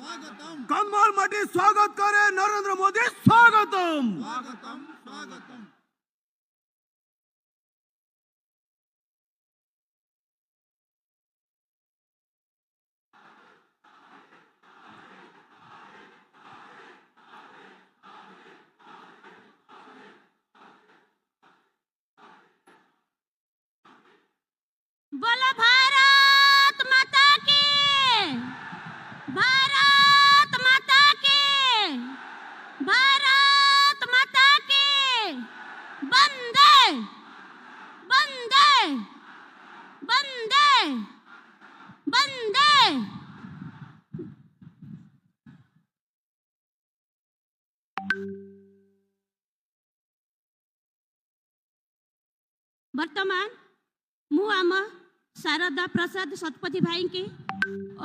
कंधमाल माटी स्वागत करे नरेंद्र मोदी स्वागतम स्वागतम स्वागतम। बोलो भारत माता की, भारत माता की, भारत माता की। वंदे वंदे वंदे वंदे। वर्तमान मु आम शारदा प्रसाद शतपथी भाई की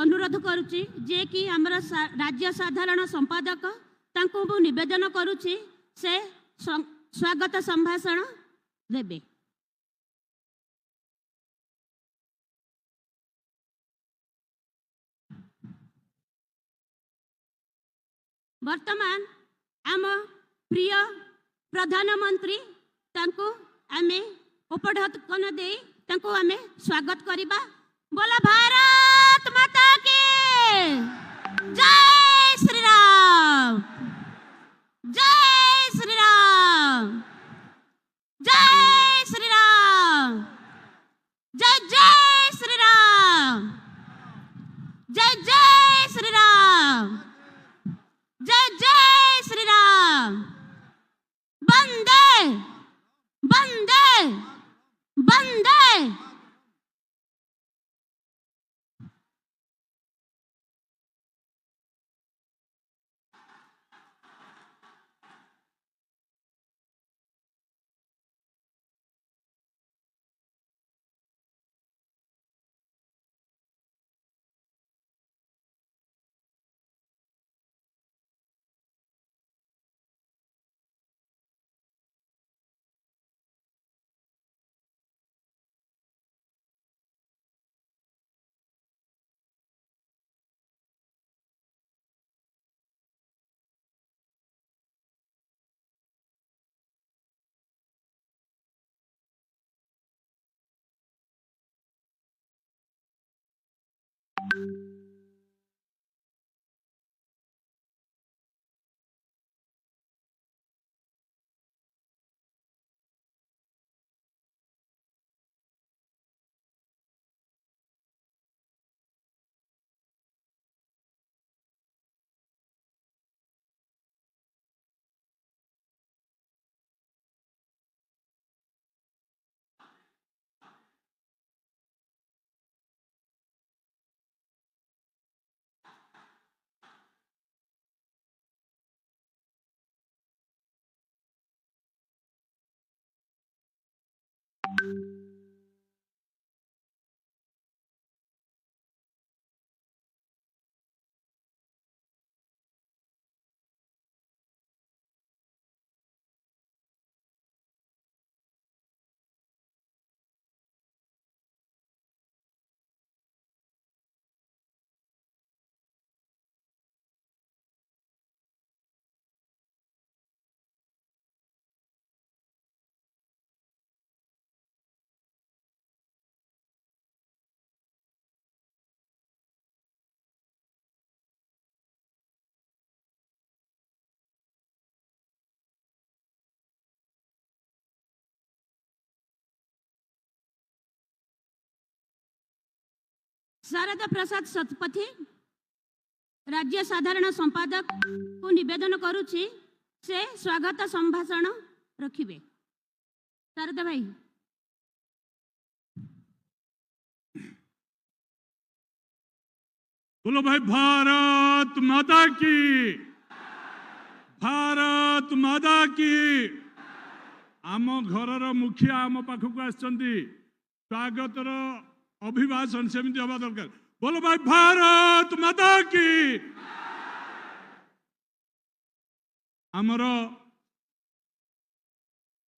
अनुरोध करुच्ची जे कि आमर राज्य साधारण संपादक तांको मु निवेदन करुच्ची से स्वागत संभाषण देबे। वर्तमान आम प्रिय प्रधानमंत्री तांको आमे उपढौकन दे तांको आमे स्वागत करिबा। बोला भारत माता की जय श्री राम, जय श्री राम, जय श्री राम, जय जय श्री राम, जय जय श्री राम, जय जय श्री राम। वंदे वंदे वंदे। शारदा प्रसाद शतपथी राज्य साधारण संपादक को निवेदन करुच्ची से स्वागत संभाषण रखिबे। शारदा भाई। बोलो भाई भारत माता की, भारत माता की। आम घर मुखिया आम पाखक आसचंदी स्वागतर अभिभाषण सेमती हवा दरकार। बोलो भाई भारत माता की। आमर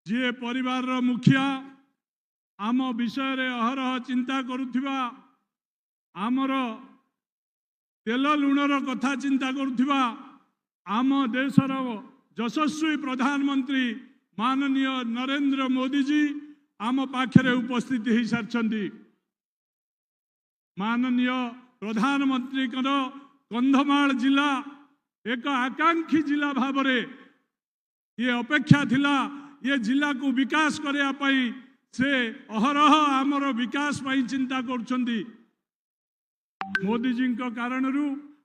जी परिवार मुखिया आम विषय अहरह चिंता करुथिबा आमर तेल लुणर कथा चिंता करुथिबा आम देशर यशस्वी प्रधानमंत्री माननीय नरेंद्र मोदी जी आम पाखरे उपस्थित हो सारी। माननीय प्रधानमंत्री कंधमाल जिला एक आकांक्षी जिला भाव में ये अपेक्षा थिला ये जिला को विकास करने से अहरह आमर विकास चिंता करुछंदी। मोदी जी कारण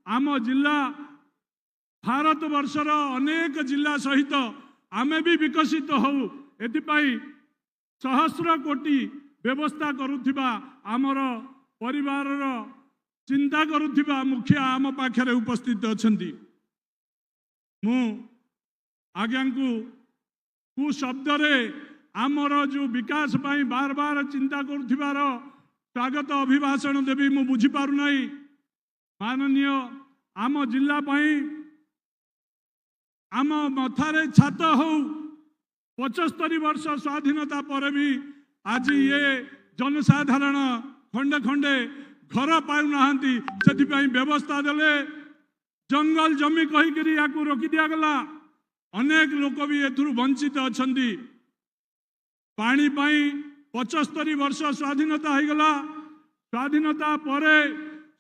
आम जिला भारत वर्षर अनेक जिला सहित आमे भी विकसित हो एथिपाई सहस्र कोटी व्यवस्था करुथिबा आमर परिवार चिंता करुथिबा मुखिया आम पाखरे उपस्थित अछंती। मु आज्ञा को शब्द रे आमर जो विकास पाई बार बार चिंता करुथिबार स्वागत अभिभाषण देवी मु बुझी पारु नहीं। माननीय आम जिला पाई आम मथारे छात हो 75 वर्ष स्वाधीनता पर भी आज ये जनसाधारण खंडे खंडे घर पाऊना से व्यवस्था देले जंगल जमी कहीकि या रोकी दिगला। अनेक लोक भी एथुरु वंचित अछंती। पानी पाई 75 वर्ष स्वाधीनता हो गला। स्वाधीनता परे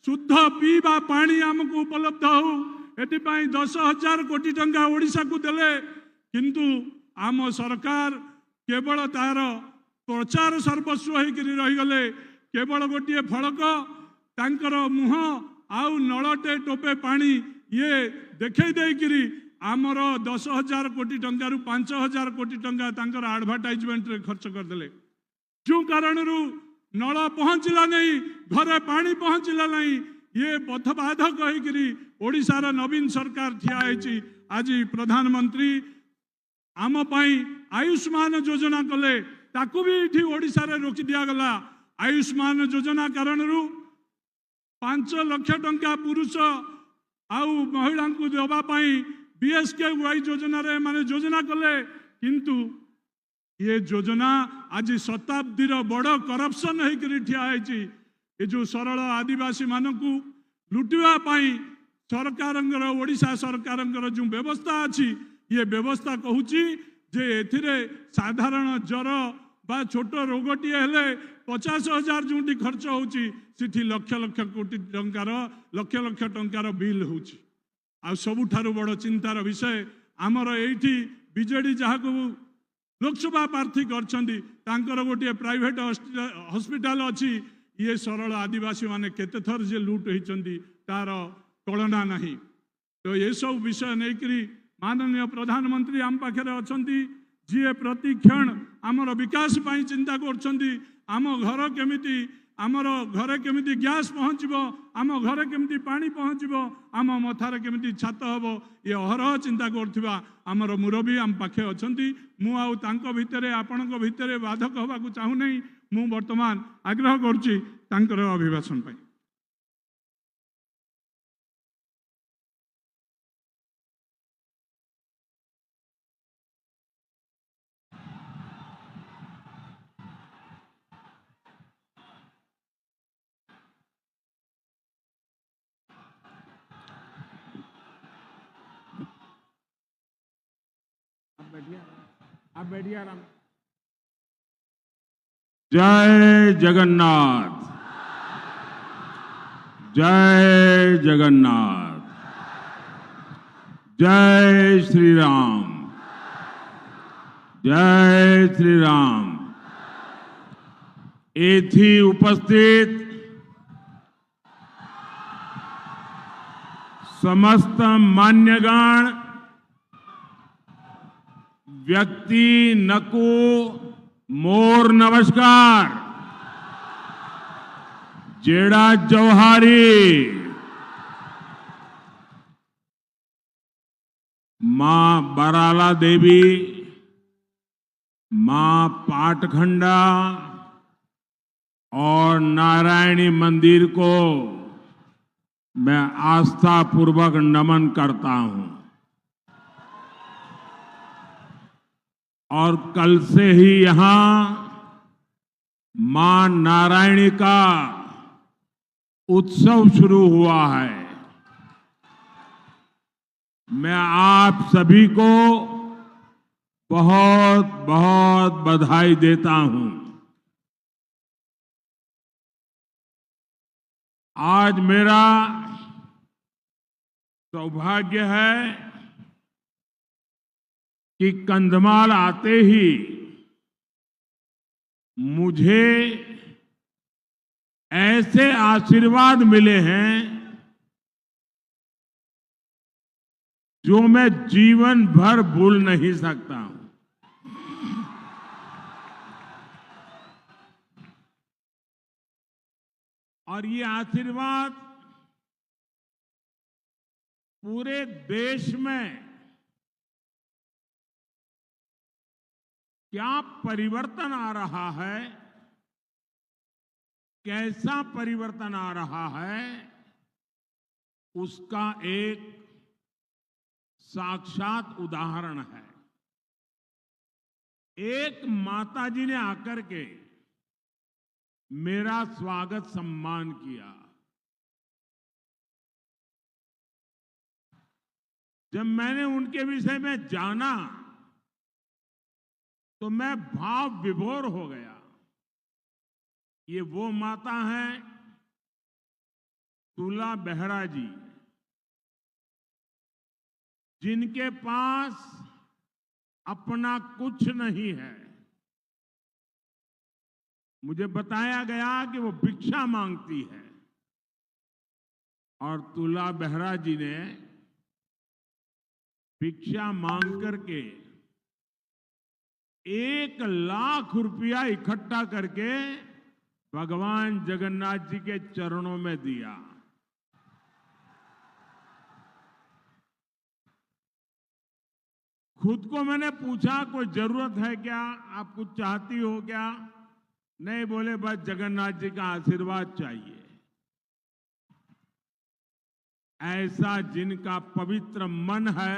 शुद्ध पीवा पानी आमको उपलब्ध हो एथिपाई 10,000 कोटी टंका ओडिशा को देले किंतु आम सरकार केवल तार प्रचार सर्वस्व होकर रहीगले। केवल गोटे फड़क तांकर मुह आउ नलटे टोपे पानी ये देखई देकरी आमर 10,000 कोटी टंका 5,000 कोटी टंका तांकर एडवर्टाइजमेंट रे खर्च करदेले। जो कारण नल पहुँचला नहीं घरे पानी पहुँचला नहीं ये पथबाधक होकरी ओडिशार नवीन सरकार ठिया होइछि। आज प्रधानमंत्री आम पाई आयुष्मान योजना कले ताकू भी इठी ओडिशा रे रोकी दिया गला। आयुष्मान योजना कारण 5 लाख टंका पुरुष आउ महिला को देवा पाई BSKY योजना रे माने योजना कले किंतु ये योजना आज शताब्दीर बड़ करप्शन होकर ठिया होइछि। ये जो सरल आदिवासी मानकू लुटिवा पाई सरकारंगर ओडिशा सरकारंगर जो व्यवस्था अच्छी ये व्यवस्था कहूची जे एथिरे साधारण ज्वर बा छोट रोगटी हेले 50,000 जोटी खर्च होची सिठी लक्ष लक्ष कोटी टंकार लक्ष लक्ष टंकार बिल होची। आ सबुठारु बड़ चिंतार विषय आमर एठी बीजेडी जहाँ को लोकसभा प्रार्थी करछंदी तांकर गोटे प्राइवेट हॉस्पिटल अच्छी। ये सरल आदिवासी माने केते थर जे लूट होइचंदी तार कलना नहीं। तो ये सब विषय नहीं माननीय प्रधानमंत्री आम पाखे अछंती जी प्रति क्षण आमर विकास पाई चिंता करछंदी। आम घर केमिति आमर घरे केमिति गैस पहुँचबो आम घरे केमिति पानी पहुँचबो आम मथारे केमिति छात हबो ये अहरह चिंता करथिबा आमर मुरबी आम पाखे अछंती। मु आउ तांको भितरे आपणक भितरे बाधक होबाकू चाहू नहीं। मु वर्तमान आग्रह करुछि तांकर अभिभाषण पाई। आप बैठिए आराम। जय जगन्नाथ, जय जगन्नाथ, जय श्री राम, जय श्री राम। एथी उपस्थित समस्त मान्यगण व्यक्ति नको मोर नमस्कार। जेड़ा जौहारी मां बराला देवी मां पाटखंडा और नारायणी मंदिर को मैं आस्था पूर्वक नमन करता हूं। और कल से ही यहां मां नारायणी का उत्सव शुरू हुआ है। मैं आप सभी को बहुत बहुत बधाई देता हूं। आज मेरा सौभाग्य है कि कंधमाल आते ही मुझे ऐसे आशीर्वाद मिले हैं जो मैं जीवन भर भूल नहीं सकता हूं। और ये आशीर्वाद पूरे देश में क्या परिवर्तन आ रहा है, कैसा परिवर्तन आ रहा है, उसका एक साक्षात उदाहरण है। एक माताजी ने आकर के मेरा स्वागत सम्मान किया। जब मैंने उनके विषय में जाना तो मैं भाव विभोर हो गया। ये वो माता हैं तुला बेहरा जी, जिनके पास अपना कुछ नहीं है। मुझे बताया गया कि वो भिक्षा मांगती है और तुला बेहरा जी ने भिक्षा मांग करके 1,00,000 रुपया इकट्ठा करके भगवान जगन्नाथ जी के चरणों में दिया। खुद को मैंने पूछा कोई जरूरत है क्या, आप कुछ चाहती हो क्या? नहीं, बोले बस जगन्नाथ जी का आशीर्वाद चाहिए। ऐसा जिनका पवित्र मन है,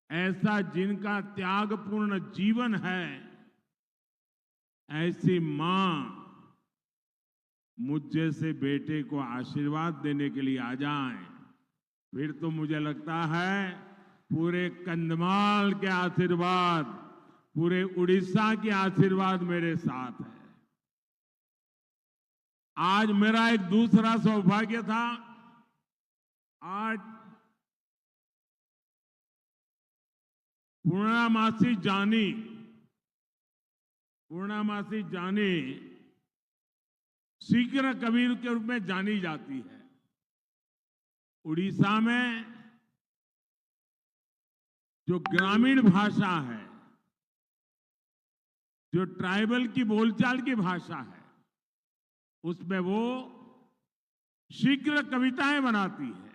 ऐसा जिनका त्यागपूर्ण जीवन है, ऐसी मां मुझ जैसे बेटे को आशीर्वाद देने के लिए आ जाए, फिर तो मुझे लगता है पूरे कंधमाल के आशीर्वाद, पूरे उड़ीसा के आशीर्वाद मेरे साथ है। आज मेरा एक दूसरा सौभाग्य था। आज पूर्णामासी जानी शीघ्र कबीर के रूप में जानी जाती है। उड़ीसा में जो ग्रामीण भाषा है, जो ट्राइबल की बोलचाल की भाषा है, उसमें वो शीघ्र कविताएं बनाती है।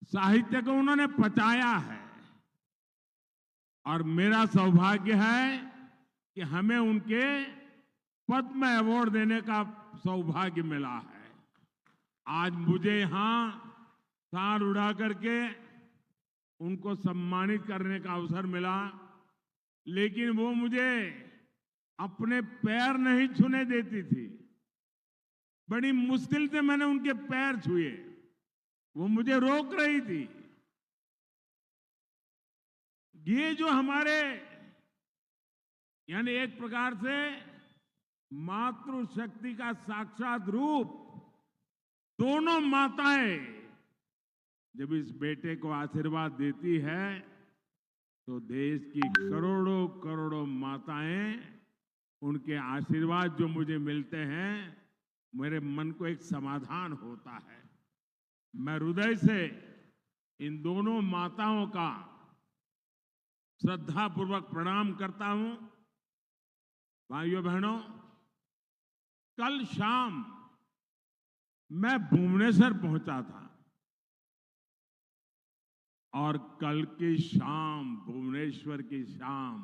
साहित्य को उन्होंने पचाया है और मेरा सौभाग्य है कि हमें उनके पद्म अवार्ड देने का सौभाग्य मिला है। आज मुझे यहां तार उड़ा करके उनको सम्मानित करने का अवसर मिला, लेकिन वो मुझे अपने पैर नहीं छूने देती थी। बड़ी मुश्किल से मैंने उनके पैर छुए, वो मुझे रोक रही थी। ये जो हमारे यानी एक प्रकार से मातृशक्ति का साक्षात रूप, दोनों माताएं जब इस बेटे को आशीर्वाद देती है तो देश की करोड़ों करोड़ों माताएं, उनके आशीर्वाद जो मुझे मिलते हैं, मेरे मन को एक समाधान होता है। मैं हृदय से इन दोनों माताओं का श्रद्धापूर्वक प्रणाम करता हूं। भाइयों बहनों, कल शाम मैं भुवनेश्वर पहुंचा था और कल की शाम, भुवनेश्वर की शाम,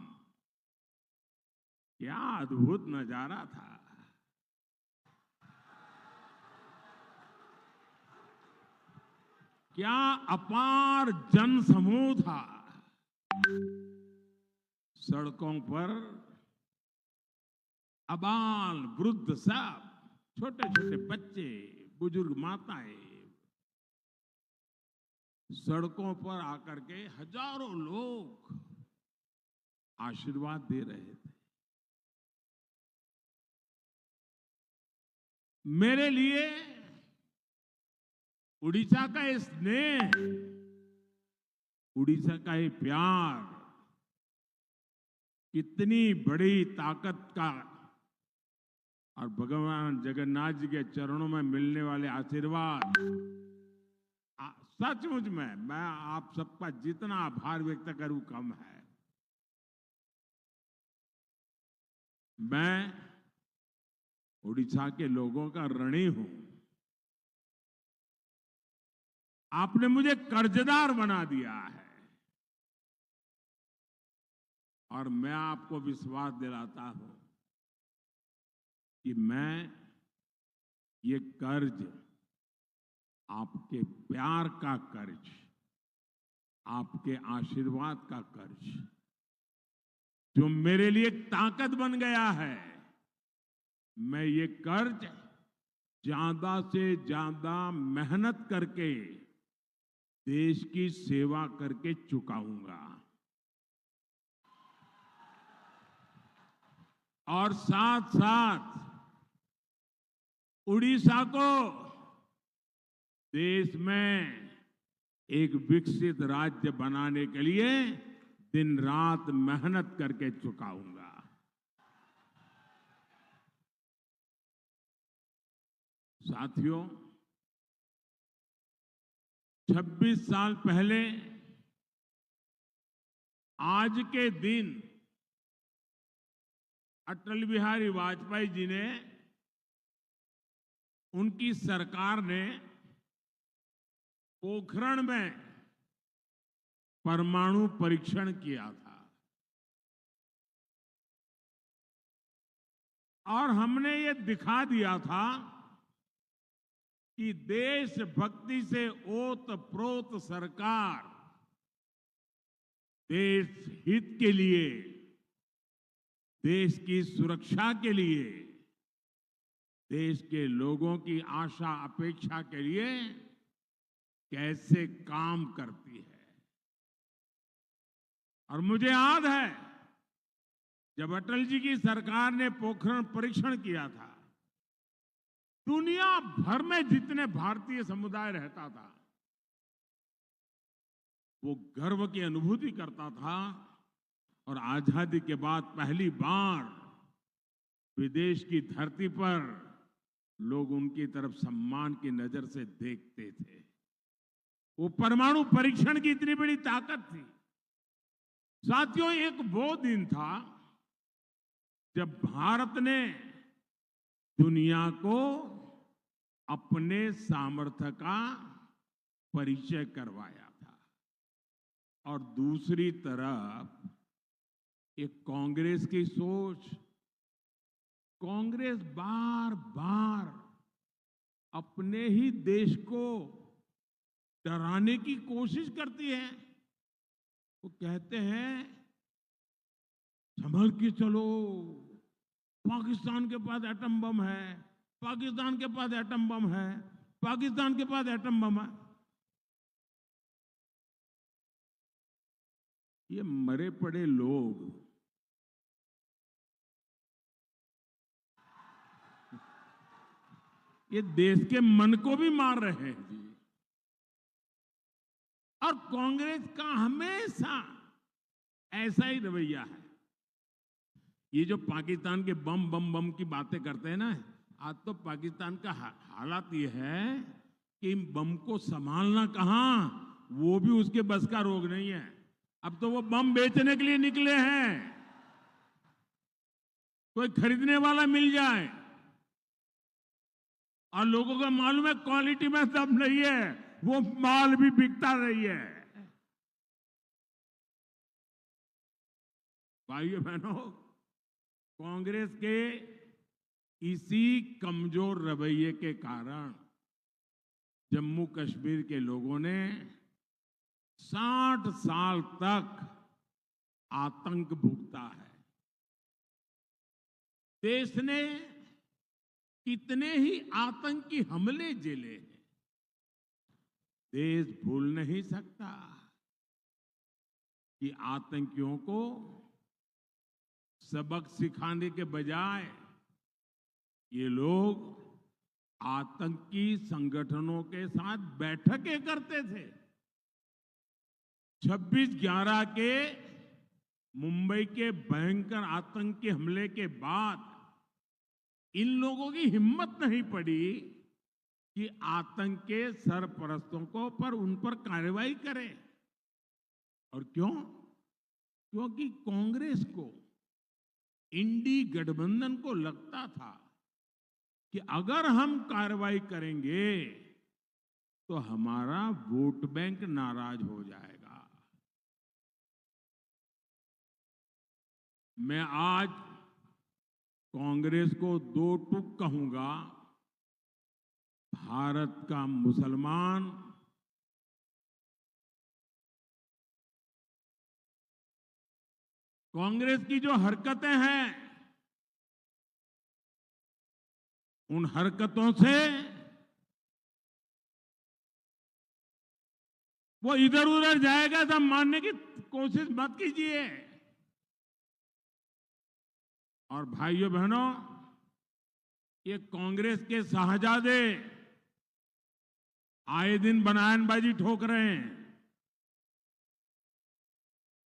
क्या अद्भुत नजारा था। क्या अपार जनसमूह था। सड़कों पर अबाल वृद्ध सब, छोटे छोटे बच्चे, बुजुर्ग माताएं, सड़कों पर आकर के हजारों लोग आशीर्वाद दे रहे थे। मेरे लिए उड़ीसा का ये स्नेह, उड़ीसा का ये प्यार कितनी बड़ी ताकत का, और भगवान जगन्नाथ जी के चरणों में मिलने वाले आशीर्वाद, सचमुच में मैं आप सबका जितना आभार व्यक्त करूं कम है। मैं उड़ीसा के लोगों का ऋणी हूं। आपने मुझे कर्जदार बना दिया है, और मैं आपको विश्वास दिलाता हूं कि मैं ये कर्ज, आपके प्यार का कर्ज, आपके आशीर्वाद का कर्ज, जो मेरे लिए एक ताकत बन गया है, मैं ये कर्ज ज्यादा से ज्यादा मेहनत करके देश की सेवा करके चुकाऊंगा। और साथ साथ उड़ीसा को देश में एक विकसित राज्य बनाने के लिए दिन रात मेहनत करके चुकाऊंगा। साथियों, 26 साल पहले आज के दिन अटल बिहारी वाजपेयी जी ने, उनकी सरकार ने पोखरण में परमाणु परीक्षण किया था, और हमने ये दिखा दिया था कि देशभक्ति से ओत-प्रोत सरकार देश हित के लिए, देश की सुरक्षा के लिए, देश के लोगों की आशा अपेक्षा के लिए कैसे काम करती है। और मुझे याद है, जब अटल जी की सरकार ने पोखरण परीक्षण किया था, दुनिया भर में जितने भारतीय समुदाय रहता था, वो गर्व की अनुभूति करता था। और आजादी के बाद पहली बार विदेश की धरती पर लोग उनकी तरफ सम्मान की नजर से देखते थे। वो परमाणु परीक्षण की इतनी बड़ी ताकत थी। साथियों, एक वो दिन था जब भारत ने दुनिया को अपने सामर्थ्य का परिचय करवाया था, और दूसरी तरफ एक कांग्रेस की सोच, कांग्रेस बार बार अपने ही देश को डराने की कोशिश करती है। वो कहते हैं, संभल के चलो, पाकिस्तान के पास एटम बम है, पाकिस्तान के पास एटम बम है, पाकिस्तान के पास एटम बम है। ये मरे पड़े लोग ये देश के मन को भी मार रहे हैं जी। और कांग्रेस का हमेशा ऐसा ही रवैया है। ये जो पाकिस्तान के बम बम बम की बातें करते हैं ना, आज तो पाकिस्तान का हालात ये है कि बम को संभालना कहां, वो भी उसके बस का रोग नहीं है। अब तो वो बम बेचने के लिए निकले हैं, कोई खरीदने वाला मिल जाए। और लोगों को मालूम है क्वालिटी में दम नहीं है, वो माल भी बिकता नहीं है। भाइयों बहनों, कांग्रेस के इसी कमजोर रवैये के कारण जम्मू कश्मीर के लोगों ने 60 साल तक आतंक भुगता है। देश ने कितने ही आतंकी हमले झेले हैं, देश भूल नहीं सकता कि आतंकियों को सबक सिखाने के बजाय ये लोग आतंकी संगठनों के साथ बैठकें करते थे। 26/11 के मुंबई के भयंकर आतंकी हमले के बाद इन लोगों की हिम्मत नहीं पड़ी कि आतंक के सरपरस्तों को पर उन पर कार्रवाई करें। और क्यों? क्योंकि कांग्रेस को, इंडी गठबंधन को लगता था कि अगर हम कार्रवाई करेंगे तो हमारा वोट बैंक नाराज हो जाएगा। मैं आज कांग्रेस को 2 टूक कहूंगा। भारत का मुसलमान कांग्रेस की जो हरकतें हैं, उन हरकतों से वो इधर उधर जाएगा सब मानने की कोशिश मत कीजिए। और भाइयों बहनों, ये कांग्रेस के शाहजादे आए दिन बयानबाजी ठोक रहे हैं।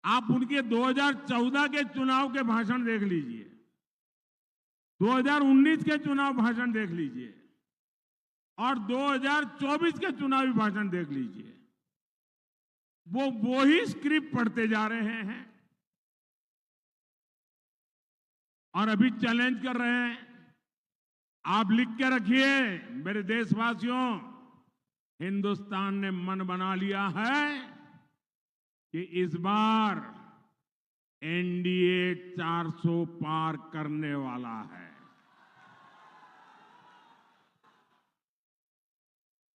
आप उनके 2014 के चुनाव के भाषण देख लीजिए, 2019 के चुनाव भाषण देख लीजिए और 2024 के चुनावी भाषण देख लीजिए। वो ही स्क्रिप्ट पढ़ते जा रहे हैं और अभी चैलेंज कर रहे हैं। आप लिख के रखिए मेरे देशवासियों, हिंदुस्तान ने मन बना लिया है कि इस बार एनडीए 400 पार करने वाला है।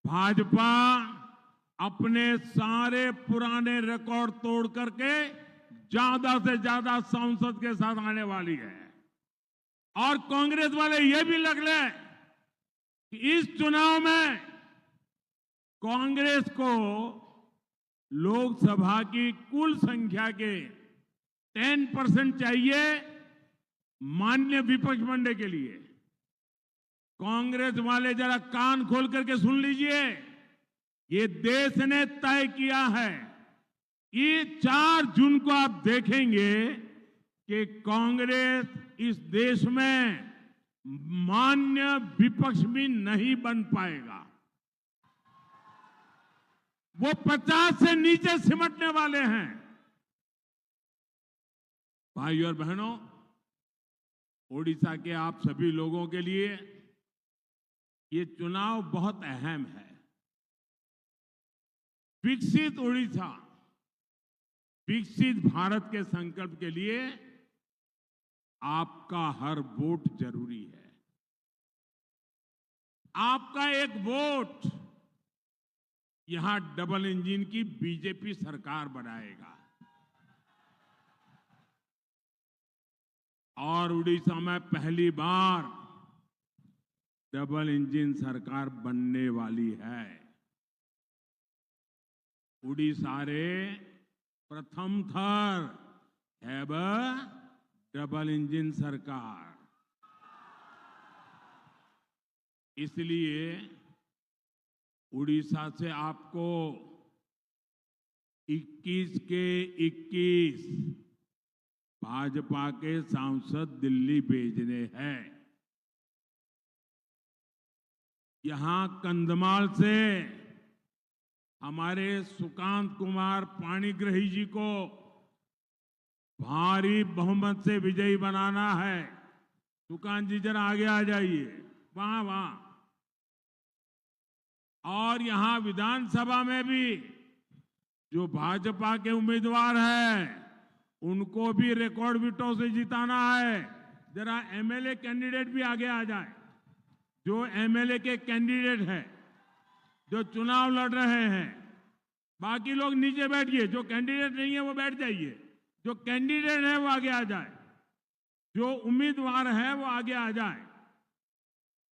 भाजपा अपने सारे पुराने रिकॉर्ड तोड़ करके ज्यादा से ज्यादा सांसद के साथ आने वाली है। और कांग्रेस वाले ये भी लग ले कि इस चुनाव में कांग्रेस को लोकसभा की कुल संख्या के 10% चाहिए मान्य विपक्ष बनने के लिए। कांग्रेस वाले जरा कान खोल करके सुन लीजिए, ये देश ने तय किया है कि 4 जून को आप देखेंगे कि कांग्रेस इस देश में मान्य विपक्ष भी नहीं बन पाएगा। वो 50 से नीचे सिमटने वाले हैं। भाइयों और बहनों, ओडिशा के आप सभी लोगों के लिए ये चुनाव बहुत अहम है। विकसित ओडिशा, विकसित भारत के संकल्प के लिए आपका हर वोट जरूरी है। आपका एक वोट यहां डबल इंजन की बीजेपी सरकार बनाएगा और उड़ीसा में पहली बार डबल इंजन सरकार बनने वाली है। उड़ीसा रे प्रथम थर हैब डबल इंजन सरकार। इसलिए उड़ीसा से आपको 21 के 21 भाजपा के सांसद दिल्ली भेजने हैं। यहां कंधमाल से हमारे सुकांत कुमार पाणिग्रही जी को भारी बहुमत से विजयी बनाना है। सुकांत जी जरा आगे आ जाइए, वहां। और यहां विधानसभा में भी जो भाजपा के उम्मीदवार हैं उनको भी रिकॉर्ड वोटों से जिताना है। जरा एमएलए कैंडिडेट भी आगे आ जाए। जो एमएलए के कैंडिडेट हैं, जो चुनाव लड़ रहे हैं, बाकी लोग नीचे बैठिए। जो कैंडिडेट नहीं है वो बैठ जाइए। जो कैंडिडेट है वो आगे आ जाए। जो उम्मीदवार है वो आगे आ जाए।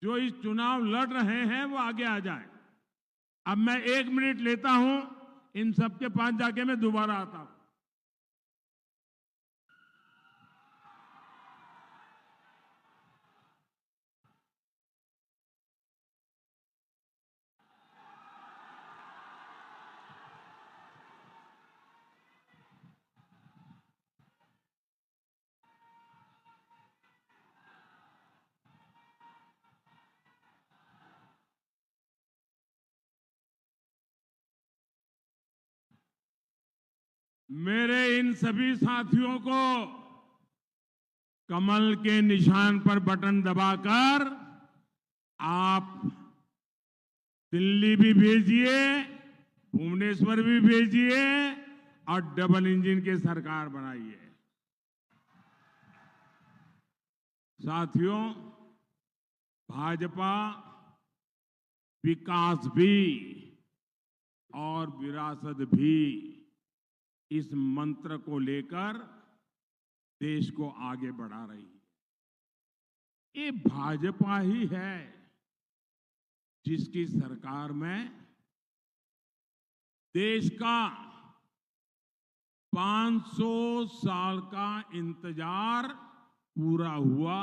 जो इस चुनाव लड़ रहे हैं वो आगे आ जाए। अब मैं 1 मिनट लेता हूं, इन सबके पास जाके मैं दोबारा आता हूं। मेरे इन सभी साथियों को कमल के निशान पर बटन दबाकर आप दिल्ली भी भेजिए, भुवनेश्वर भी भेजिए और डबल इंजन की सरकार बनाइए। साथियों, भाजपा विकास भी और विरासत भी इस मंत्र को लेकर देश को आगे बढ़ा रही है। ये भाजपा ही है जिसकी सरकार में देश का 500 साल का इंतजार पूरा हुआ।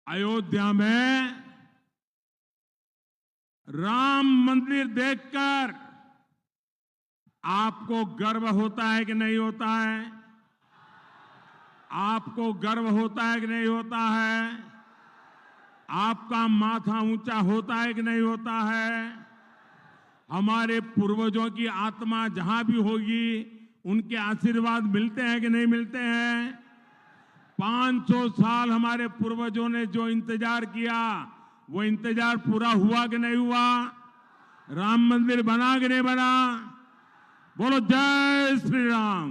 अयोध्या में राम मंदिर देखकर आपको गर्व होता है कि नहीं होता है? आपको गर्व होता है कि नहीं होता है? आपका माथा ऊंचा होता है कि नहीं होता है? हमारे पूर्वजों की आत्मा जहां भी होगी उनके आशीर्वाद मिलते हैं कि नहीं मिलते हैं? 500 साल हमारे पूर्वजों ने जो इंतजार किया वो इंतजार पूरा हुआ कि नहीं हुआ? राम मंदिर बना कि नहीं बना? बोलो जय श्री राम,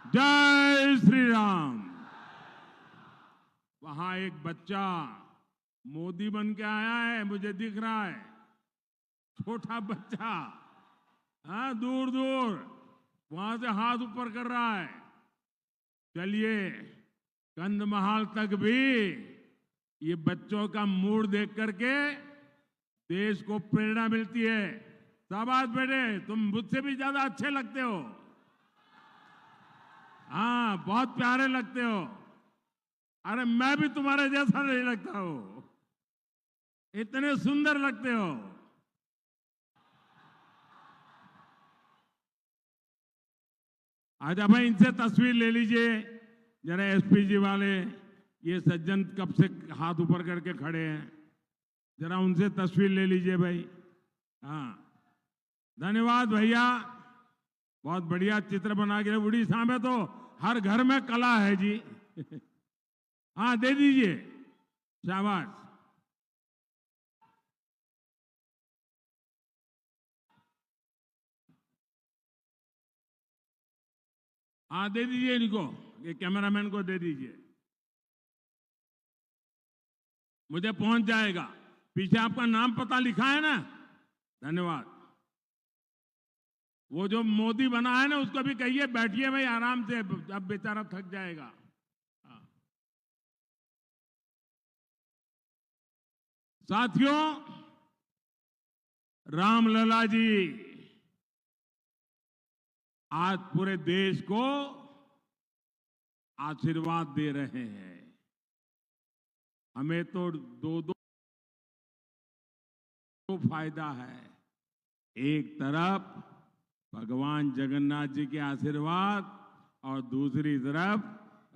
जय श्री राम। वहां एक बच्चा मोदी बन के आया है, मुझे दिख रहा है, छोटा बच्चा, हाँ, दूर दूर वहां से हाथ ऊपर कर रहा है। चलिए, कंदमहाल तक भी ये बच्चों का मूड देख करके देश को प्रेरणा मिलती है। शाबाश बेटे, तुम मुझसे भी ज्यादा अच्छे लगते हो। हाँ, बहुत प्यारे लगते हो। अरे मैं भी तुम्हारे जैसा नहीं लगता हूं, इतने सुंदर लगते हो। आजा भाई, इनसे तस्वीर ले लीजिए जरा। एसपी जी वाले ये सज्जन कब से हाथ ऊपर करके खड़े हैं, जरा उनसे तस्वीर ले लीजिए भाई। हाँ, धन्यवाद भैया, बहुत बढ़िया चित्र बना के। उड़ीसा में तो हर घर में कला है जी। हाँ, दे दीजिए, शाबाश। हाँ, दे दीजिए इनको, ये कैमरामैन को दे दीजिए, मुझे पहुंच जाएगा। पीछे आपका नाम पता लिखा है ना? धन्यवाद। वो जो मोदी बना है ना, उसको भी कहिए बैठिए भाई आराम से, अब बेचारा थक जाएगा। हाँ। साथियों, रामलला जी आज पूरे देश को आशीर्वाद दे रहे हैं। हमें तो दो फायदा है। एक तरफ भगवान जगन्नाथ जी के आशीर्वाद और दूसरी तरफ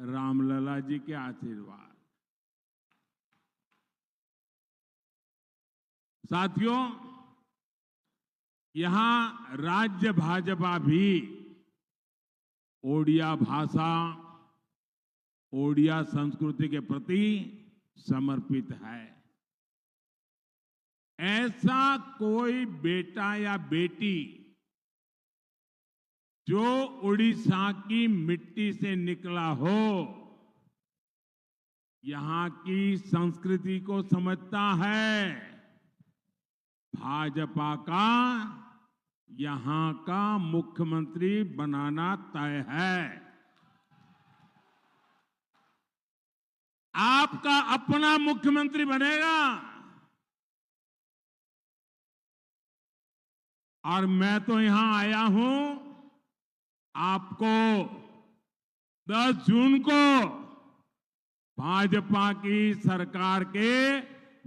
रामलला जी के आशीर्वाद। साथियों, यहां राज्य भाजपा भी ओडिया भाषा, ओडिया संस्कृति के प्रति समर्पित है। ऐसा कोई बेटा या बेटी जो उड़ीसा की मिट्टी से निकला हो, यहां की संस्कृति को समझता है, भाजपा का यहां का मुख्यमंत्री बनाना तय है। आपका अपना मुख्यमंत्री बनेगा। और मैं तो यहां आया हूं आपको 10 जून को भाजपा की सरकार के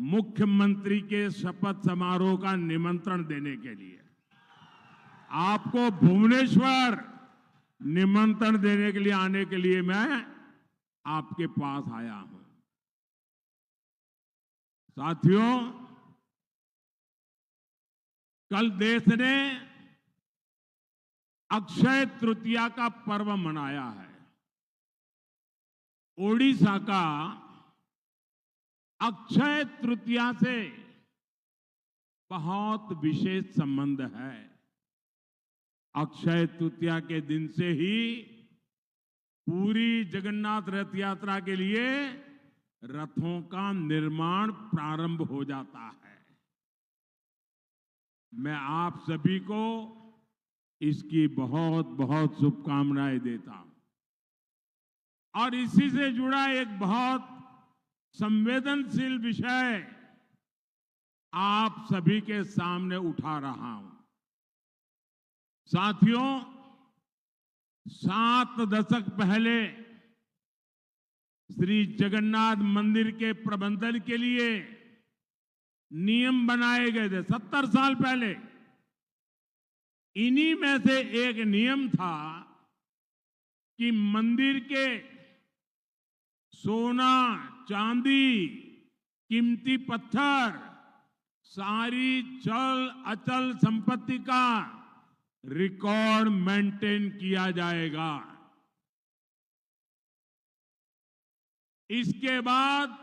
मुख्यमंत्री के शपथ समारोह का निमंत्रण देने के लिए, आपको भुवनेश्वर निमंत्रण देने के लिए आने के लिए मैं आपके पास आया हूं। साथियों, कल देश ने अक्षय तृतीया का पर्व मनाया है। ओडिशा का अक्षय तृतीया से बहुत विशेष संबंध है। अक्षय तृतीया के दिन से ही पूरी जगन्नाथ रथ यात्रा के लिए रथों का निर्माण प्रारंभ हो जाता है। मैं आप सभी को इसकी बहुत बहुत शुभकामनाएं देता हूं। और इसी से जुड़ा एक बहुत संवेदनशील विषय आप सभी के सामने उठा रहा हूं। साथियों, 7 दशक पहले श्री जगन्नाथ मंदिर के प्रबंधन के लिए नियम बनाए गए थे। 70 साल पहले इन्हीं में से एक नियम था कि मंदिर के सोना, चांदी, कीमती पत्थर, सारी चल अचल संपत्ति का रिकॉर्ड मेंटेन किया जाएगा। इसके बाद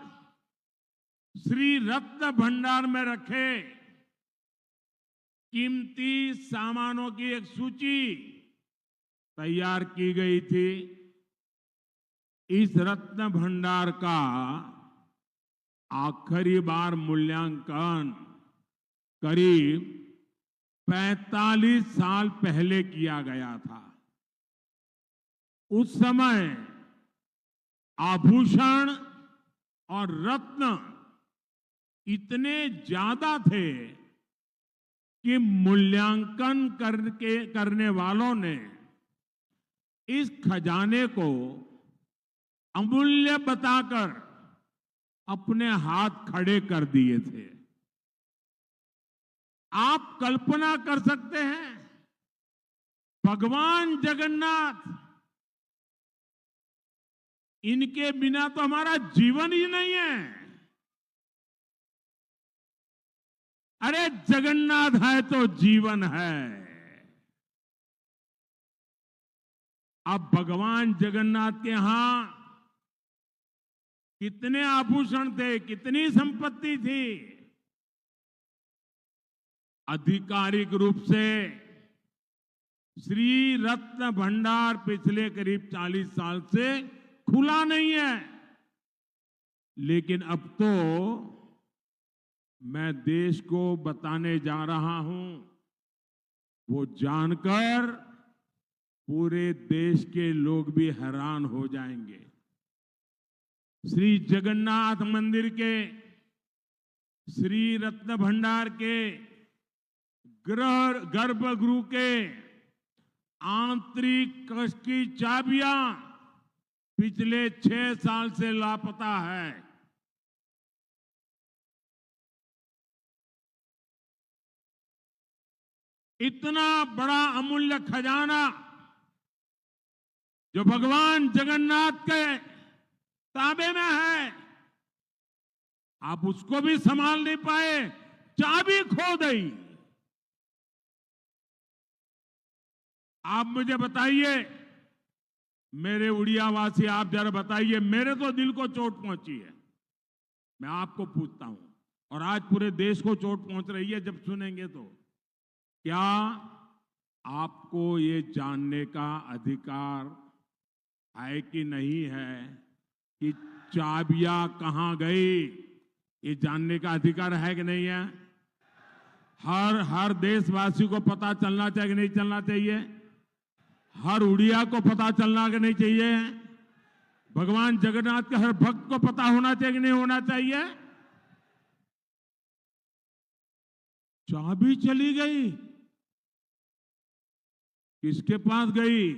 श्री रत्न भंडार में रखे कीमती सामानों की एक सूची तैयार की गई थी। इस रत्न भंडार का आखिरी बार मूल्यांकन करीब 45 साल पहले किया गया था। उस समय आभूषण और रत्न इतने ज्यादा थे कि मूल्यांकन करने वालों ने इस खजाने को अमूल्य बताकर अपने हाथ खड़े कर दिए थे। आप कल्पना कर सकते हैं, भगवान जगन्नाथ, इनके बिना तो हमारा जीवन ही नहीं है। अरे जगन्नाथ है तो जीवन है। अब भगवान जगन्नाथ के यहां कितने आभूषण थे, कितनी संपत्ति थी। आधिकारिक रूप से श्री रत्न भंडार पिछले करीब 40 साल से खुला नहीं है। लेकिन अब तो मैं देश को बताने जा रहा हूं, वो जानकर पूरे देश के लोग भी हैरान हो जाएंगे। श्री जगन्नाथ मंदिर के श्री रत्न भंडार के गर्भगृह के आंतरिक कक्ष की चाबियां पिछले 6 साल से लापता है। इतना बड़ा अमूल्य खजाना जो भगवान जगन्नाथ के ताबे में है, आप उसको भी संभाल नहीं पाए, चाबी खो गई। आप मुझे बताइए, मेरे उड़ियावासी, आप जरा बताइए, मेरे तो दिल को चोट पहुंची है। मैं आपको पूछता हूं, और आज पूरे देश को चोट पहुंच रही है जब सुनेंगे तो, क्या आपको ये जानने का अधिकार है कि नहीं है कि चाबियां कहां गई? ये जानने का अधिकार है कि नहीं है? हर देशवासी को पता चलना चाहिए कि नहीं चलना चाहिए? हर उड़िया को पता चलना कि नहीं चाहिए? भगवान जगन्नाथ के हर भक्त को पता होना चाहिए कि नहीं होना चाहिए? चाबी चली गई, किसके पास गई?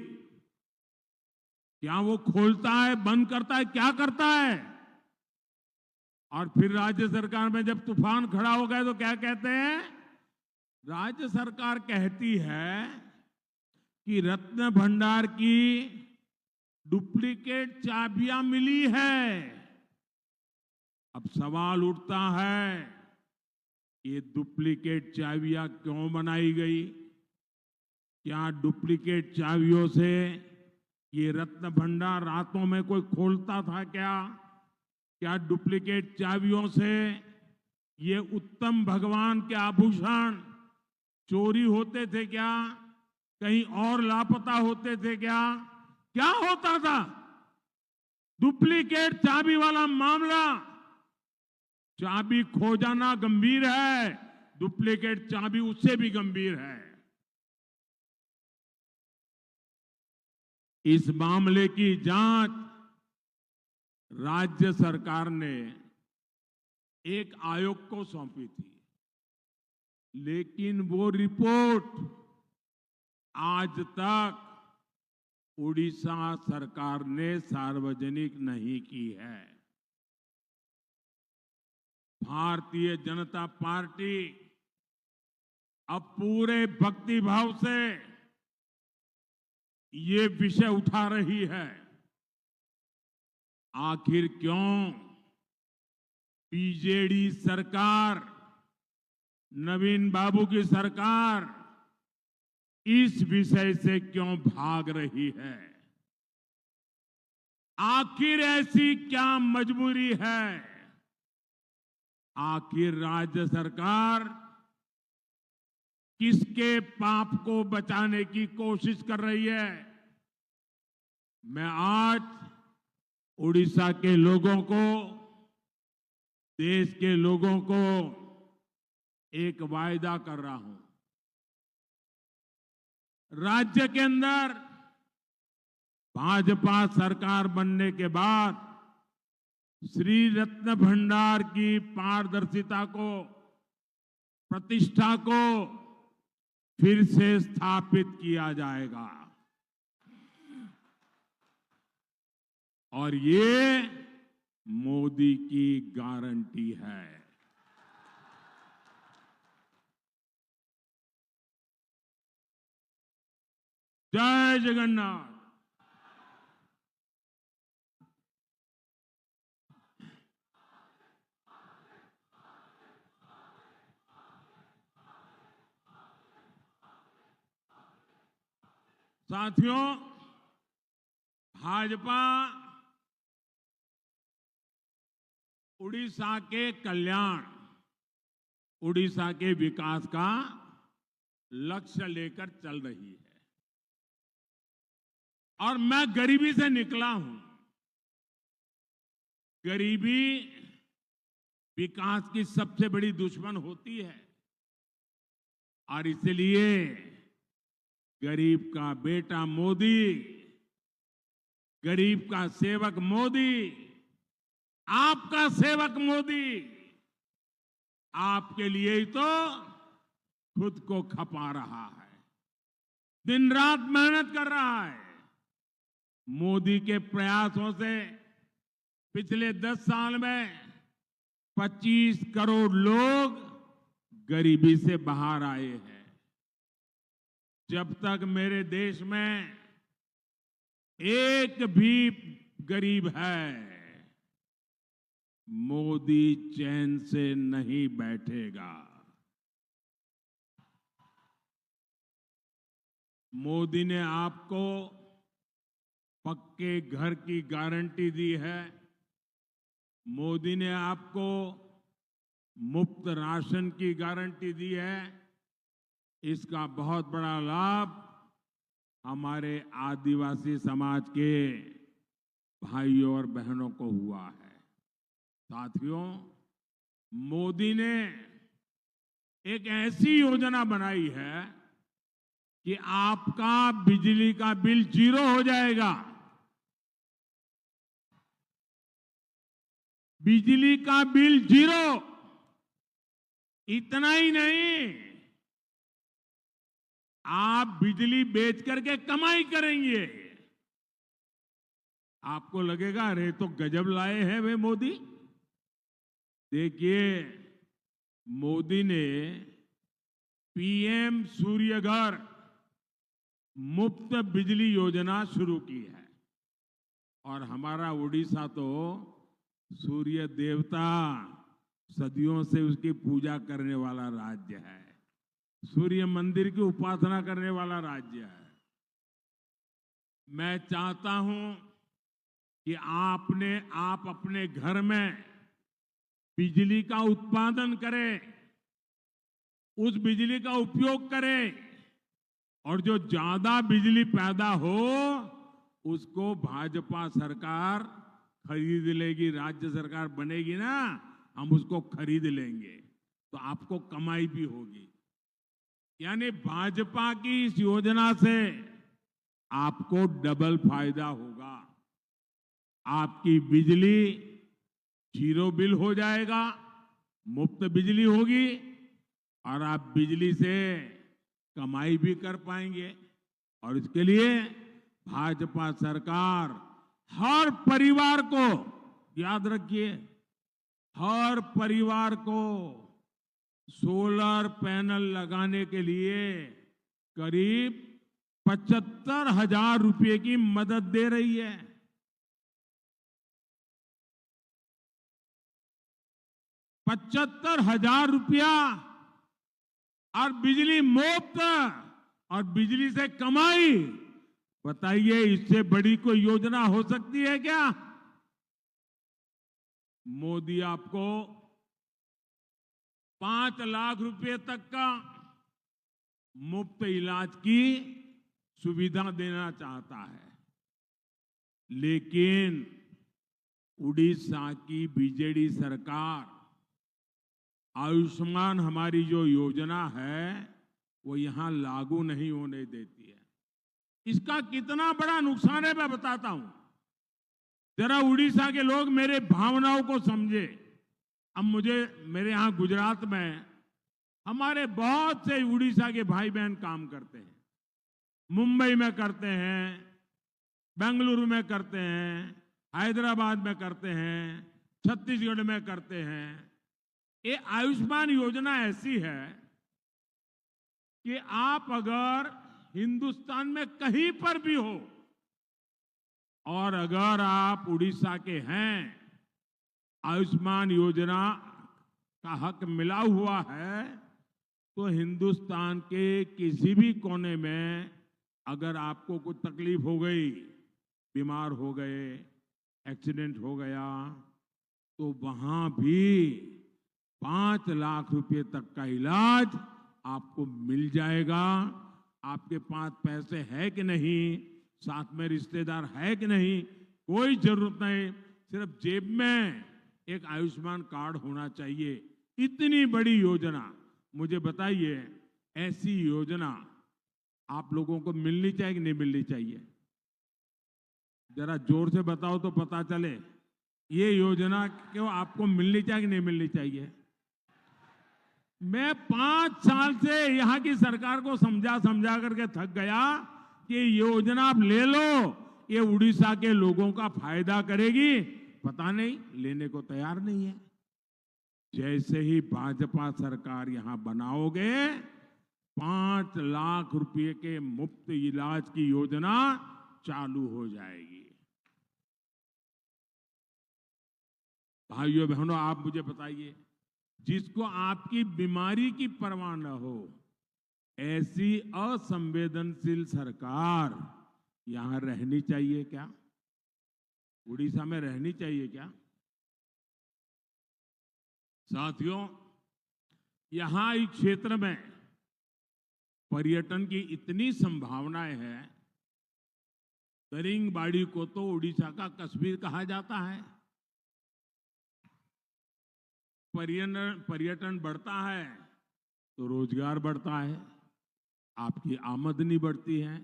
क्या वो खोलता है, बंद करता है, क्या करता है? और फिर राज्य सरकार में जब तूफान खड़ा हो गया तो क्या कहते हैं? राज्य सरकार कहती है कि रत्न भंडार की डुप्लीकेट चाबियां मिली है। अब सवाल उठता है, ये डुप्लीकेट चाबियां क्यों बनाई गई? क्या डुप्लीकेट चाबियों से ये रत्न भंडार रातों में कोई खोलता था क्या? क्या डुप्लीकेट चाबियों से ये उत्तम भगवान के आभूषण चोरी होते थे क्या? कहीं और लापता होते थे क्या? क्या होता था? डुप्लीकेट चाबी वाला मामला, चाबी खो जाना गंभीर है, डुप्लीकेट चाबी उससे भी गंभीर है। इस मामले की जांच राज्य सरकार ने एक आयोग को सौंपी थी, लेकिन वो रिपोर्ट आज तक उड़ीसा सरकार ने सार्वजनिक नहीं की है। भारतीय जनता पार्टी अब पूरे भक्तिभाव से ये विषय उठा रही है। आखिर क्यों बीजेडी सरकार, नवीन बाबू की सरकार इस विषय से क्यों भाग रही है? आखिर ऐसी क्या मजबूरी है? आखिर राज्य सरकार किसके पाप को बचाने की कोशिश कर रही है? मैं आज उड़ीसा के लोगों को, देश के लोगों को एक वायदा कर रहा हूं। राज्य के अंदर भाजपा सरकार बनने के बाद श्री रत्न भंडार की पारदर्शिता को, प्रतिष्ठा को फिर से स्थापित किया जाएगा। और ये मोदी की गारंटी है। जय जगन्नाथ। साथियों, भाजपा उड़ीसा के कल्याण, उड़ीसा के विकास का लक्ष्य लेकर चल रही है। और मैं गरीबी से निकला हूं। गरीबी विकास की सबसे बड़ी दुश्मन होती है और इसलिए गरीब का बेटा मोदी, गरीब का सेवक मोदी, आपका सेवक मोदी आपके लिए ही तो खुद को खपा रहा है, दिन रात मेहनत कर रहा है। मोदी के प्रयासों से पिछले 10 साल में 25 करोड़ लोग गरीबी से बाहर आए हैं। जब तक मेरे देश में एक भी गरीब है, मोदी चैन से नहीं बैठेगा। मोदी ने आपको पक्के घर की गारंटी दी है। मोदी ने आपको मुफ्त राशन की गारंटी दी है। इसका बहुत बड़ा लाभ हमारे आदिवासी समाज के भाइयों और बहनों को हुआ है। साथियों, मोदी ने एक ऐसी योजना बनाई है कि आपका बिजली का बिल 0 हो जाएगा। बिजली का बिल 0। इतना ही नहीं, आप बिजली बेच करके कमाई करेंगे। आपको लगेगा अरे तो गजब लाए हैं वे मोदी। देखिए, मोदी ने पीएम सूर्यघर मुफ्त बिजली योजना शुरू की है। और हमारा उड़ीसा तो सूर्य देवता सदियों से उसकी पूजा करने वाला राज्य है, सूर्य मंदिर की उपासना करने वाला राज्य है। मैं चाहता हूं कि आप अपने घर में बिजली का उत्पादन करें, उस बिजली का उपयोग करें, और जो ज्यादा बिजली पैदा हो उसको भाजपा सरकार खरीद लेगी। राज्य सरकार बनेगी ना, हम उसको खरीद लेंगे तो आपको कमाई भी होगी। यानी भाजपा की इस योजना से आपको डबल फायदा होगा। आपकी बिजली 0 बिल हो जाएगा, मुफ्त बिजली होगी, और आप बिजली से कमाई भी कर पाएंगे। और इसके लिए भाजपा सरकार हर परिवार को, याद रखिए, हर परिवार को सोलर पैनल लगाने के लिए करीब 75,000 रुपए की मदद दे रही है। 75,000 रुपया, और बिजली मुफ्त, और बिजली से कमाई। बताइए, इससे बड़ी कोई योजना हो सकती है क्या? मोदी आपको 5 लाख रुपए तक का मुफ्त इलाज की सुविधा देना चाहता है। लेकिन उड़ीसा की बीजेडी सरकार आयुष्मान हमारी जो योजना है वो यहां लागू नहीं होने देती है। इसका कितना बड़ा नुकसान है मैं बताता हूं। जरा उड़ीसा के लोग मेरे भावनाओं को समझे। अब मेरे यहां गुजरात में हमारे बहुत से उड़ीसा के भाई बहन काम करते हैं, मुंबई में करते हैं, बेंगलुरु में करते हैं, हैदराबाद में करते हैं, छत्तीसगढ़ में करते हैं। ये आयुष्मान योजना ऐसी है कि आप अगर हिंदुस्तान में कहीं पर भी हो और अगर आप उड़ीसा के हैं, आयुष्मान योजना का हक मिला हुआ है, तो हिंदुस्तान के किसी भी कोने में अगर आपको कुछ तकलीफ हो गई, बीमार हो गए, एक्सीडेंट हो गया, तो वहां भी 5 लाख रुपए तक का इलाज आपको मिल जाएगा। आपके पास पैसे है कि नहीं, साथ में रिश्तेदार है कि नहीं, कोई जरूरत नहीं, सिर्फ जेब में एक आयुष्मान कार्ड होना चाहिए। इतनी बड़ी योजना, मुझे बताइए, ऐसी योजना आप लोगों को मिलनी चाहिए कि नहीं मिलनी चाहिए? जरा जोर से बताओ तो पता चले। ये योजना क्यों आपको मिलनी चाहिए कि नहीं मिलनी चाहिए? मैं 5 साल से यहां की सरकार को समझा करके थक गया कि ये योजना आप ले लो, ये उड़ीसा के लोगों का फायदा करेगी। पता नहीं, लेने को तैयार नहीं है। जैसे ही भाजपा सरकार यहां बनाओगे, 5 लाख रुपए के मुफ्त इलाज की योजना चालू हो जाएगी। भाइयों बहनों, आप मुझे बताइए, जिसको आपकी बीमारी की परवाह न हो, ऐसी असंवेदनशील सरकार यहां रहनी चाहिए क्या? उड़ीसा में रहनी चाहिए क्या? साथियों, यहां इस क्षेत्र में पर्यटन की इतनी संभावनाएं हैं। दरिंगबाड़ी को तो उड़ीसा का कश्मीर कहा जाता है। पर्यटन बढ़ता है तो रोजगार बढ़ता है, आपकी आमदनी बढ़ती है।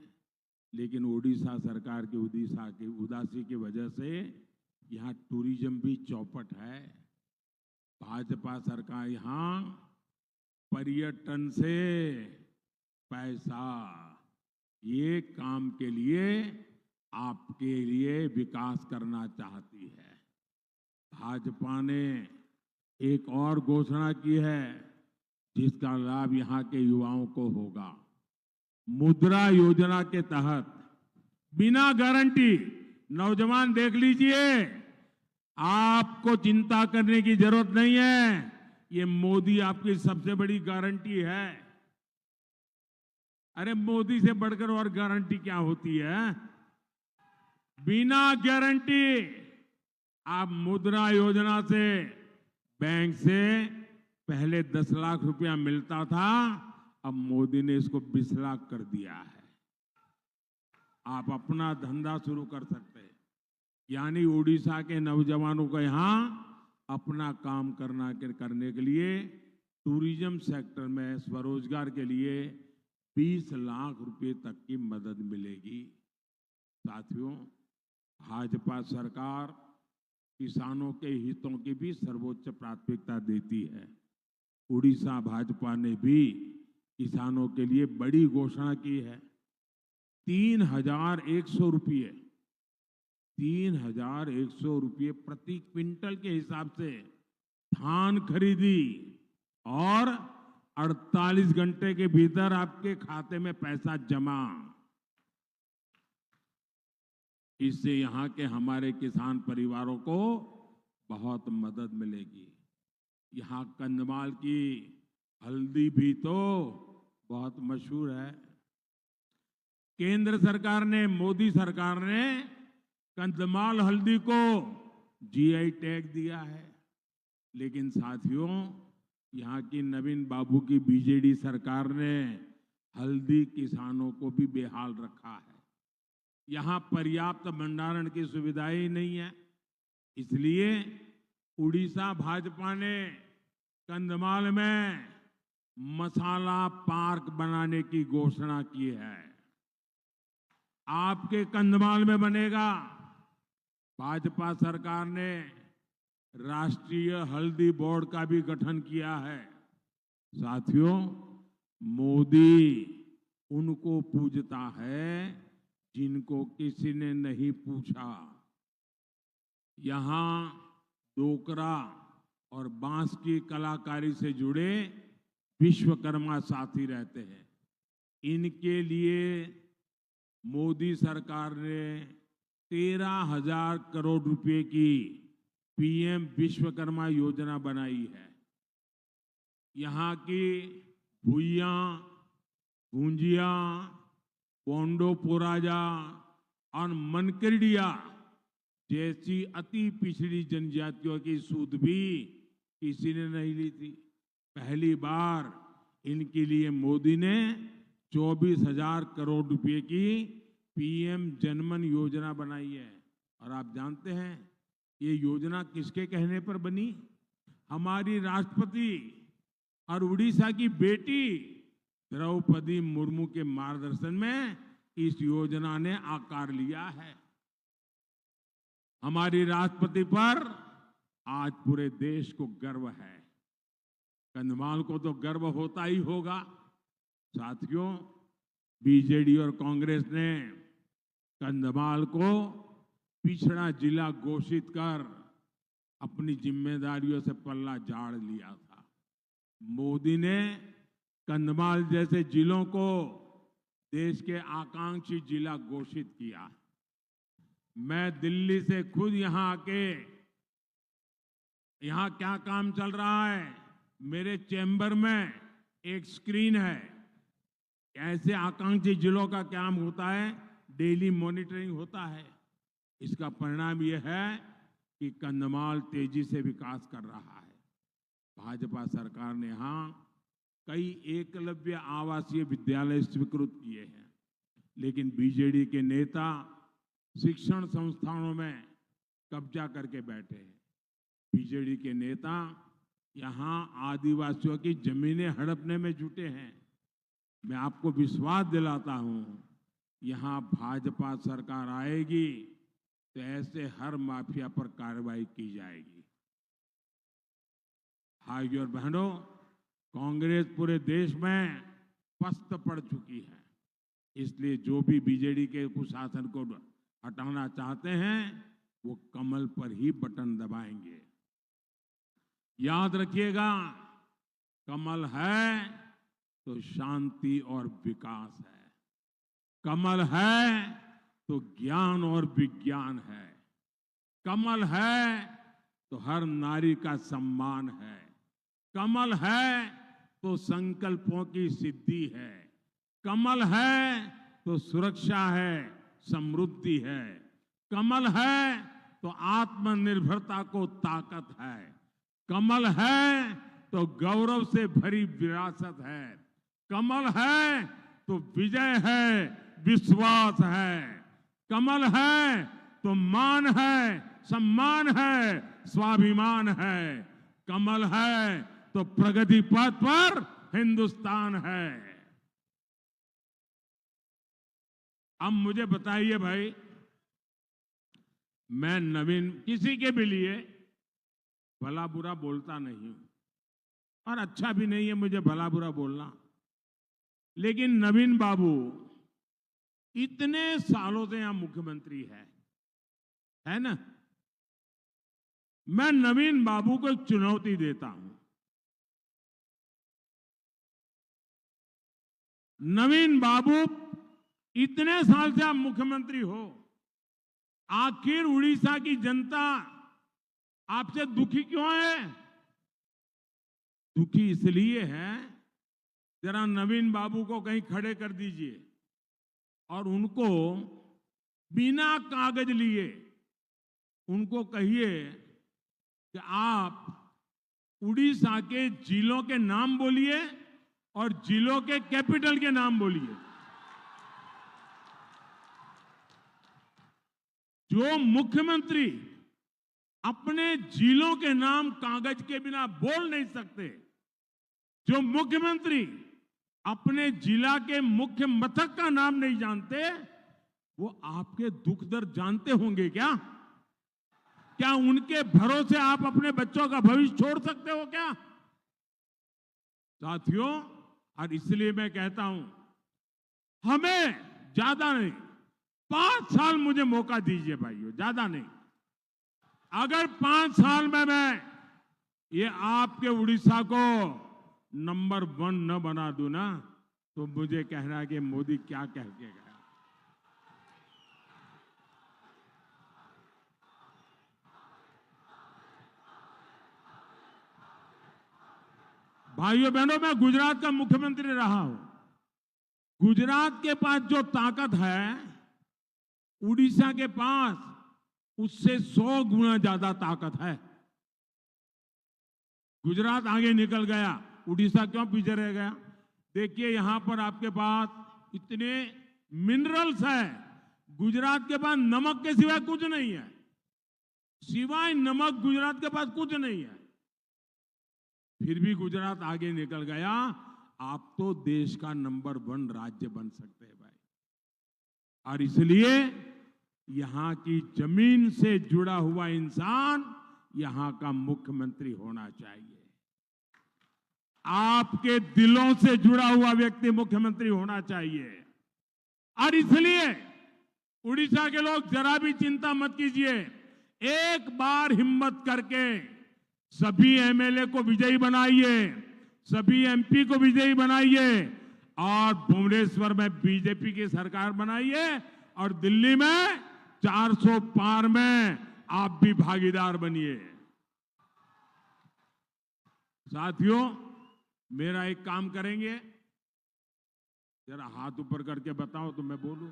लेकिन उड़ीसा सरकार की उदासी की वजह से यहाँ टूरिज्म भी चौपट है। भाजपा सरकार यहाँ पर्यटन से पैसा, ये काम के लिए आपके लिए विकास करना चाहती है। भाजपा ने एक और घोषणा की है जिसका लाभ यहाँ के युवाओं को होगा। मुद्रा योजना के तहत बिना गारंटी, नौजवान देख लीजिए, आपको चिंता करने की जरूरत नहीं है। ये मोदी आपकी सबसे बड़ी गारंटी है। अरे मोदी से बढ़कर और गारंटी क्या होती है? बिना गारंटी आप मुद्रा योजना से, बैंक से पहले 10 लाख रुपया मिलता था, अब मोदी ने इसको 20 लाख कर दिया है। आप अपना धंधा शुरू कर सकते हैं। यानी उड़ीसा के नौजवानों को यहाँ अपना काम करने के लिए टूरिज्म सेक्टर में स्वरोजगार के लिए 20 लाख रुपए तक की मदद मिलेगी। साथियों, भाजपा सरकार किसानों के हितों की भी सर्वोच्च प्राथमिकता देती है। उड़ीसा भाजपा ने भी किसानों के लिए बड़ी घोषणा की है। 3,100 रुपये 3,100 रुपये प्रति क्विंटल के हिसाब से धान खरीदी और 48 घंटे के भीतर आपके खाते में पैसा जमा। इससे यहाँ के हमारे किसान परिवारों को बहुत मदद मिलेगी। यहाँ कंधमाल की हल्दी भी तो बहुत मशहूर है। केंद्र सरकार ने, मोदी सरकार ने कंधमाल हल्दी को जीआई टैग दिया है। लेकिन साथियों, यहाँ की नवीन बाबू की बीजेडी सरकार ने हल्दी किसानों को भी बेहाल रखा है। यहाँ पर्याप्त भंडारण की सुविधाएं नहीं है। इसलिए उड़ीसा भाजपा ने कंधमाल में मसाला पार्क बनाने की घोषणा की है। आपके कंधमाल में बनेगा। भाजपा सरकार ने राष्ट्रीय हल्दी बोर्ड का भी गठन किया है। साथियों, मोदी उनको पूजता है जिनको किसी ने नहीं पूछा। यहाँ डोकरा और बांस की कलाकारी से जुड़े विश्वकर्मा साथी रहते हैं। इनके लिए मोदी सरकार ने 13,000 करोड़ रुपए की पीएम विश्वकर्मा योजना बनाई है। यहाँ की भुइया, भूंजिया, पोंडो पोराजा और मनकरडिया जैसी अति पिछड़ी जनजातियों की सूद भी किसी ने नहीं ली थी। पहली बार इनके लिए मोदी ने 24,000 करोड़ रुपए की पीएम जनमन योजना बनाई है। और आप जानते हैं ये योजना किसके कहने पर बनी? हमारी राष्ट्रपति और उड़ीसा की बेटी द्रौपदी मुर्मू के मार्गदर्शन में इस योजना ने आकार लिया है। हमारी राष्ट्रपति पर आज पूरे देश को गर्व है। कंधमाल को तो गर्व होता ही होगा। साथियों, बीजेडी और कांग्रेस ने कंधमाल को पिछड़ा जिला घोषित कर अपनी जिम्मेदारियों से पल्ला झाड़ लिया था। मोदी ने कंधमाल जैसे जिलों को देश के आकांक्षी जिला घोषित किया। मैं दिल्ली से खुद यहाँ आके, यहाँ क्या काम चल रहा है, मेरे चैम्बर में एक स्क्रीन है। ऐसे आकांक्षी जिलों का काम होता है, डेली मॉनिटरिंग होता है। इसका परिणाम यह है कि कंधमाल तेजी से विकास कर रहा है। भाजपा सरकार ने यहाँ कई एकलव्य आवासीय विद्यालय स्वीकृत किए हैं, लेकिन बीजेडी के नेता शिक्षण संस्थानों में कब्जा करके बैठे हैं। बीजेडी के नेता यहाँ आदिवासियों की जमीनें हड़पने में जुटे हैं। मैं आपको विश्वास दिलाता हूँ, यहाँ भाजपा सरकार आएगी तो ऐसे हर माफिया पर कार्रवाई की जाएगी। भाइयों और बहनों, कांग्रेस पूरे देश में पस्त पड़ चुकी है। इसलिए जो भी बीजेडी के कुशासन को हटाना चाहते हैं वो कमल पर ही बटन दबाएंगे। याद रखिएगा, कमल है तो शांति और विकास है, कमल है तो ज्ञान और विज्ञान है, कमल है तो हर नारी का सम्मान है, कमल है तो संकल्पों की सिद्धि है, कमल है तो सुरक्षा है, समृद्धि है, कमल है तो आत्मनिर्भरता को ताकत है, कमल है तो गौरव से भरी विरासत है, कमल है तो विजय है, विश्वास है, कमल है तो मान है, सम्मान है, स्वाभिमान है, कमल है तो प्रगति पथ पर हिंदुस्तान है। अब मुझे बताइए भाई, मैं नवीन किसी के भी लिए भला बुरा बोलता नहीं हूं और अच्छा भी नहीं है मुझे भला बुरा बोलना, लेकिन नवीन बाबू इतने सालों से यहां मुख्यमंत्री है ना। मैं नवीन बाबू को एक चुनौती देता हूं। नवीन बाबू, इतने साल से आप मुख्यमंत्री हो, आखिर उड़ीसा की जनता आपसे दुखी क्यों है? दुखी इसलिए है, जरा नवीन बाबू को कहीं खड़े कर दीजिए और उनको बिना कागज लिए उनको कहिए कि आप उड़ीसा के जिलों के नाम बोलिए और जिलों के कैपिटल के नाम बोलिए। जो मुख्यमंत्री अपने जिलों के नाम कागज के बिना बोल नहीं सकते, जो मुख्यमंत्री अपने जिला के मुख्य मथक का नाम नहीं जानते, वो आपके दुख दर्द जानते होंगे क्या? क्या उनके भरोसे आप अपने बच्चों का भविष्य छोड़ सकते हो क्या? साथियों, और इसलिए मैं कहता हूं, हमें ज्यादा नहीं, 5 साल मुझे मौका दीजिए भाइयों, ज्यादा नहीं। अगर 5 साल में मैं ये आपके उड़ीसा को नंबर 1 न बना दूं ना, तो मुझे कहना कि मोदी क्या कह के गया। भाइयों बहनों, मैं गुजरात का मुख्यमंत्री रहा हूं। गुजरात के पास जो ताकत है, उड़ीसा के पास उससे 100 गुना ज्यादा ताकत है। गुजरात आगे निकल गया, उड़ीसा क्यों पीछे रह गया? देखिए, यहां पर आपके पास इतने मिनरल्स हैं, गुजरात के पास नमक के सिवाय कुछ नहीं है। सिवाय नमक गुजरात के पास कुछ नहीं है, फिर भी गुजरात आगे निकल गया। आप तो देश का नंबर 1 राज्य बन सकते हैं भाई। और इसलिए यहां की जमीन से जुड़ा हुआ इंसान यहां का मुख्यमंत्री होना चाहिए। आपके दिलों से जुड़ा हुआ व्यक्ति मुख्यमंत्री होना चाहिए। और इसलिए उड़ीसा के लोग जरा भी चिंता मत कीजिए, एक बार हिम्मत करके सभी एमएलए को विजयी बनाइए, सभी एमपी को विजयी बनाइए और भुवनेश्वर में बीजेपी की सरकार बनाइए और दिल्ली में 400 पार में आप भी भागीदार बनिए। साथियों, मेरा एक काम करेंगे, जरा हाथ ऊपर करके बताओ तो मैं बोलूं।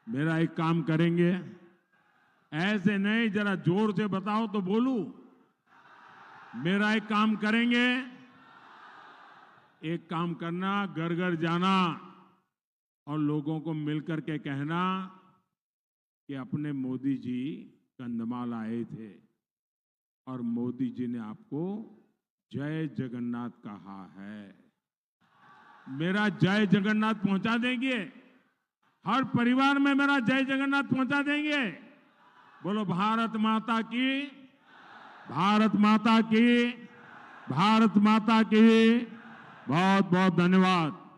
मेरा एक काम करेंगे, ऐसे नहीं, जरा जोर से बताओ तो बोलूं। मेरा एक काम करेंगे, एक काम करना, घर घर जाना और लोगों को मिलकर के कहना कि अपने मोदी जी कंधमाल आए थे और मोदी जी ने आपको जय जगन्नाथ कहा है। मेरा जय जगन्नाथ पहुंचा देंगे, हर परिवार में मेरा जय जगन्नाथ पहुंचा देंगे। बोलो भारत माता की, भारत माता की, भारत माता की। बहुत बहुत धन्यवाद।